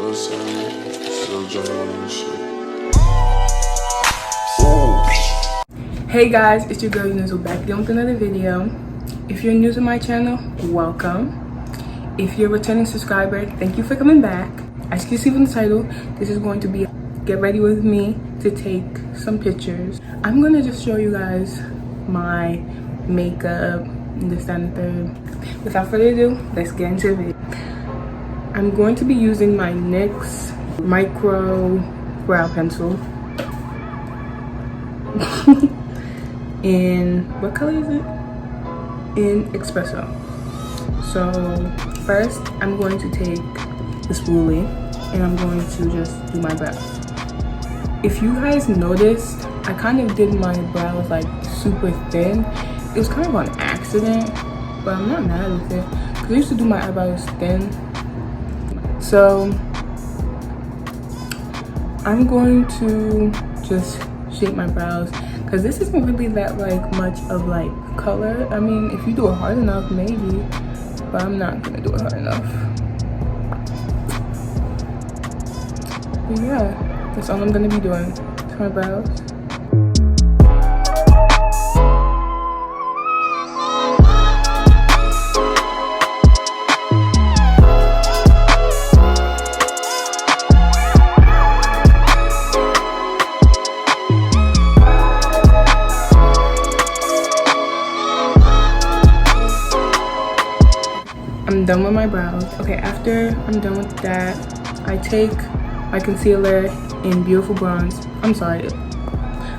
what I'm saying? Still juggling and shit. Hey guys, it's your girl uchechi back again with another video. If you're new to my channel, welcome. If you're a returning subscriber, thank you for coming back. As you can see from the title, this is going to be get ready with me to take some pictures. I'm gonna just show you guys my makeup and this, that, and the third. Without further ado, let's get into it. I'm going to be using my NYX micro brow pencil. In what color is it? In espresso. So first I'm going to take this spoolie and I'm going to just do my brows. If you guys noticed, I kind of did my brows like super thin. It was kind of on accident, but I'm not mad with it because I used to do my eyebrows thin. So I'm going to just shape my brows because this isn't really that like much of like color. I mean, if you do it hard enough, maybe, but I'm not gonna do it hard enough. But yeah, that's all I'm gonna be doing to my brows. I'm done with my brows. Okay, after I'm done with that, I take my concealer in Beautiful Bronze. I'm sorry,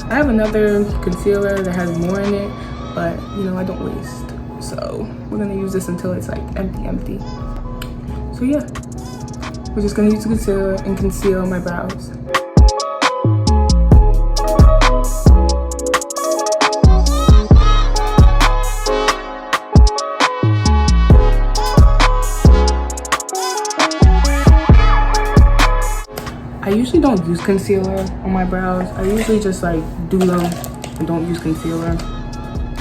I have another concealer that has more in it, but you know, I don't waste. So we're gonna use this until it's like empty. So yeah, we're just gonna use the concealer and conceal my brows. I usually don't use concealer on my brows. I usually just like do them and don't use concealer.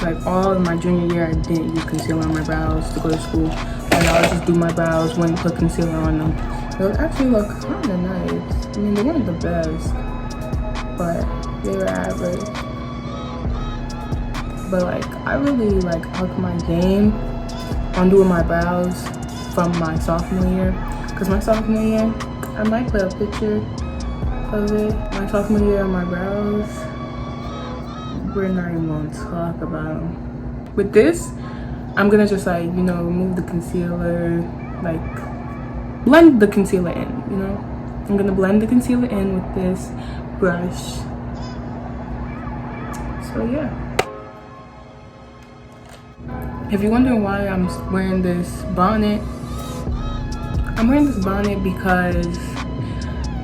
Like all of my junior year, I didn't use concealer on my brows to go to school. And I would just do my brows, wouldn't put concealer on them. They would actually look kind of nice. I mean, they weren't the best, but they were average. But like, I really like upped my game on doing my brows from my sophomore year. Cause my sophomore year, I might put a picture of it. My sophomore year on my brows, we're not even gonna talk about them. With this, I'm gonna just like, you know, remove the concealer, like blend the concealer in, you know? I'm gonna blend the concealer in with this brush. So yeah. If you're wondering why I'm wearing this bonnet, I'm wearing this bonnet because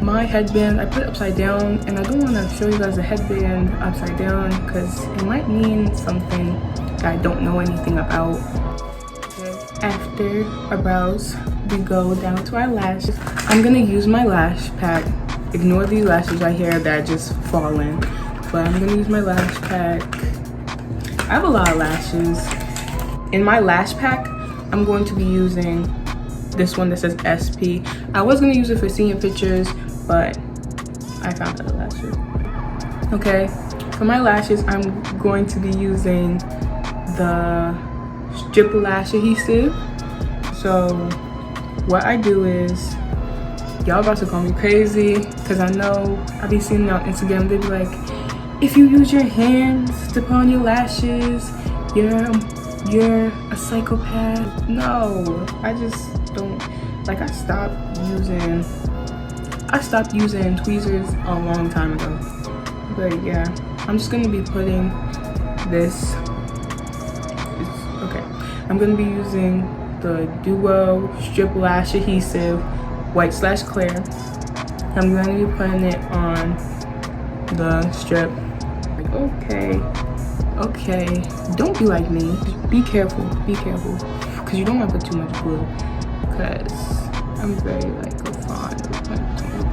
my headband, I put it upside down, and I don't want to show you guys the headband upside down because it might mean something that I don't know anything about. After our brows, we go down to our lashes. I'm gonna use my lash pack. Ignore these lashes right here that just fall in, but I'm gonna use my lash pack. I have a lot of lashes. In my lash pack, I'm going to be using this one that says SP. I was gonna use it for senior pictures, but I found other lashes. Okay, for my lashes, I'm going to be using the strip lash adhesive. So what I do is, y'all about to call me crazy, because I know I be seeing it on Instagram. They be like, if you use your hands to put on your lashes, you're a psychopath. No, I just don't like. I stopped using tweezers a long time ago. But yeah, I'm just gonna be putting this. Okay, I'm gonna be using the Duo Strip Lash Adhesive white/clear. I'm gonna be putting it on the strip. Okay, don't be like me. Be careful, because you don't want to put too much glue, because I'm very fond of putting too much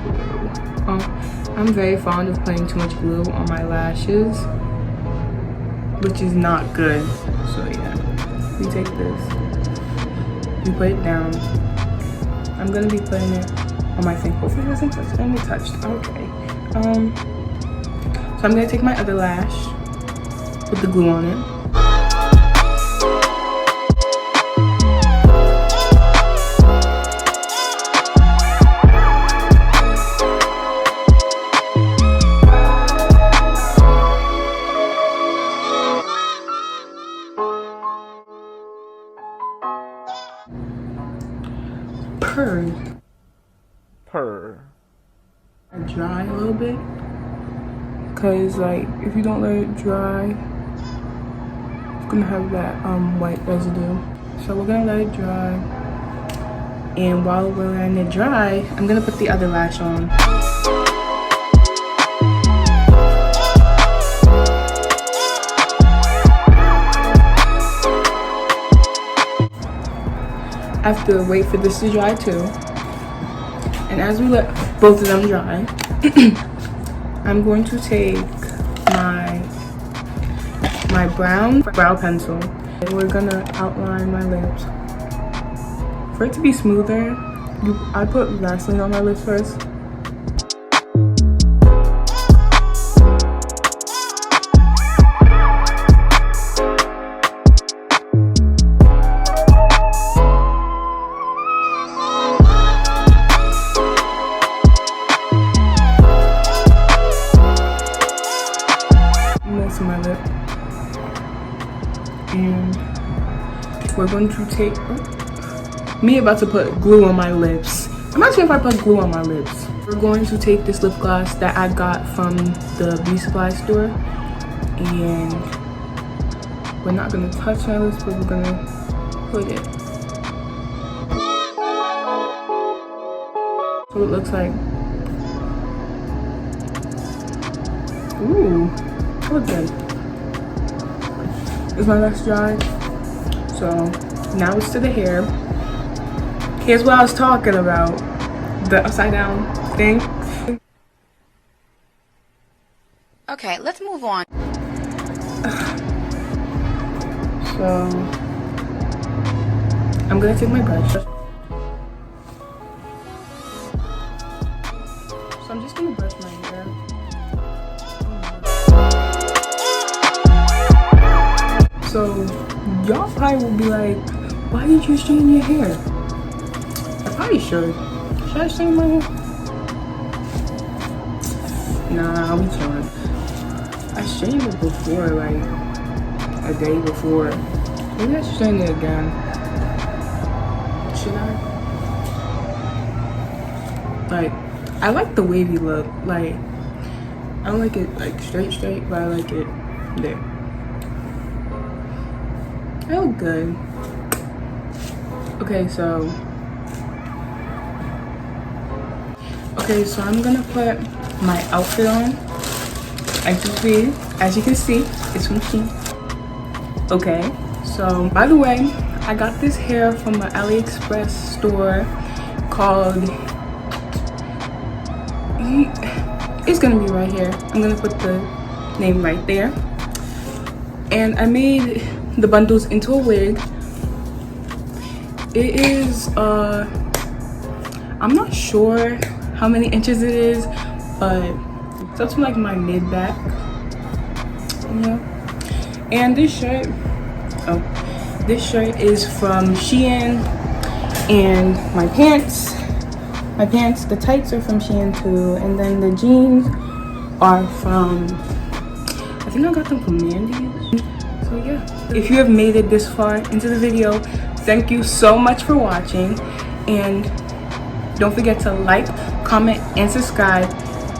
glue. I'm very fond of putting too much glue on my lashes, which is not good. So yeah, we take this, we put it down. I'm gonna be putting it on my thing. Hopefully it doesn't touch. And it touched. Okay. So I'm gonna take my other lash, put the glue on it. Purr. Dry a little bit, because like if you don't let it dry, it's gonna have that white residue. So we're gonna let it dry, and while we're letting it dry, I'm gonna put the other lash on. I have to wait for this to dry too. And as we let both of them dry, I'm going to take my brown brow pencil. And we're gonna outline my lips. For it to be smoother, I put Vaseline on my lips first. My lip, and we're going to take me about to put glue on my lips. I'm not sure if I put glue on my lips. We're going to take this lip gloss that I got from the beauty supply store, and we're not going to touch my lips, but we're going to put it. So it looks like, ooh, looks good. Is my lash dry? So now it's to the hair. Here's what I was talking about, the upside down thing. Okay, let's move on. So I'm gonna take my brush. So I'm just gonna brush my hair. So y'all probably will be like, why did you straighten your hair? I probably should. Should I straighten my hair? Nah, I'll be chilling. I straightened it before, like a day before. Maybe I should straighten it again. Should I? Like, I like the wavy look. Like, I don't like it like straight, but I like it there. I look good. Okay, so I'm gonna put my outfit on. As you can see, it's from Shein. Okay, so by the way, I got this hair from an AliExpress store called, it's gonna be right here. I'm gonna put the name right there. And I made the bundles into a wig. It is I'm not sure how many inches it is, but it's up to like my mid back. Yeah. And this shirt is from Shein, and my pants, the tights are from Shein too, and then the jeans are from, I think I got them from Mandy's. So yeah, if you have made it this far into the video, thank you so much for watching, and don't forget to like, comment, and subscribe,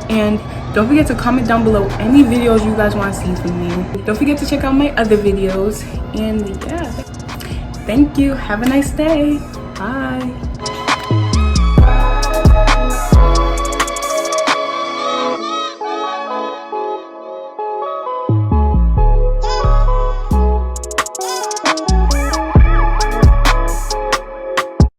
and don't forget to comment down below any videos you guys want to see from me. Don't forget to check out my other videos, and yeah, thank you. Have a nice day. Bye.